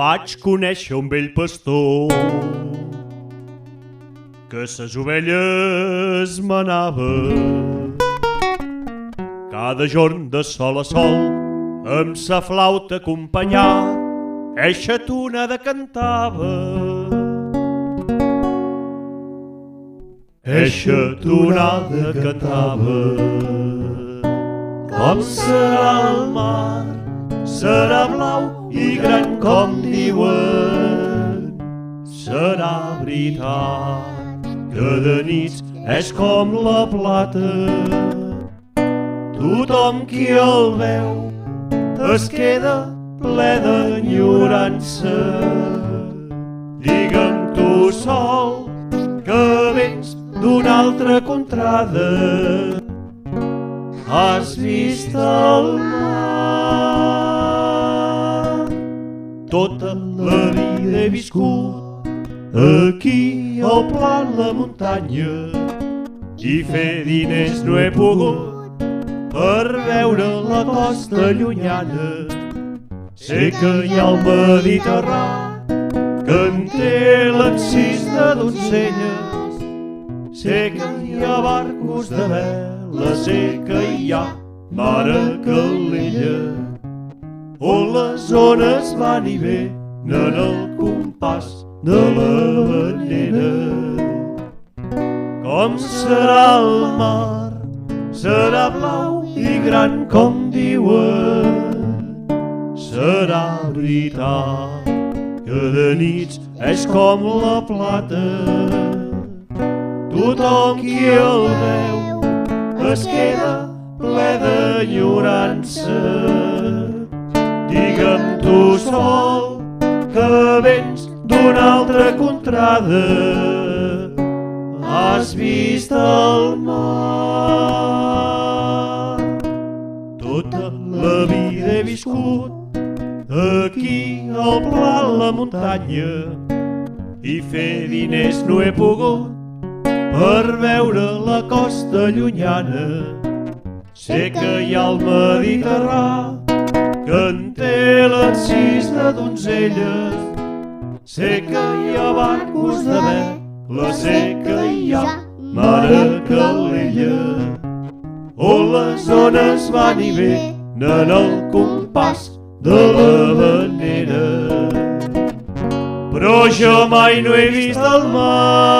Vaig conèixer un vell pastor que ses ovelles manava cada jorn de sol a sol amb sa flauta acompanyar eixa tonada cantava. Eixa tonada cantava. Com serà el mar? Serà blau i gran com diuen. Serà veritat que de nits és com la plata. Tothom qui el veu es queda ple d'enyorança. Digue'm tu sol que vens d'una altra contrada. Has vist el mar? Tota la vida he viscut aquí al pla de la muntanya i fer diners no he pogut per veure la costa llunyana. Sé que hi ha el Mediterrani que en té l'encís de donzelles. Sé que hi ha barcos de vela, sé que hi ha mar a Calella, on les ones van i venen el compàs de la bandera. Com serà el mar? Serà blau i gran com diuen. Serà veritat que de nits és com la plata. Tothom qui el veu es queda ple d'enyorança. Digue'm tu sol que vens d'una altra contrada. Has vist el mar? Tota la vida he viscut aquí al pla de la muntanya i fer diners no he pogut per veure la costa llunyana. Sé que hi ha el Mediterrani que en té l'encís de donzelles. Sé que hi ha barcos de vela, sé que hi ha mar a Calella, on les ones van i venen el compàs de la bandera. Però jo mai no he vist el mar.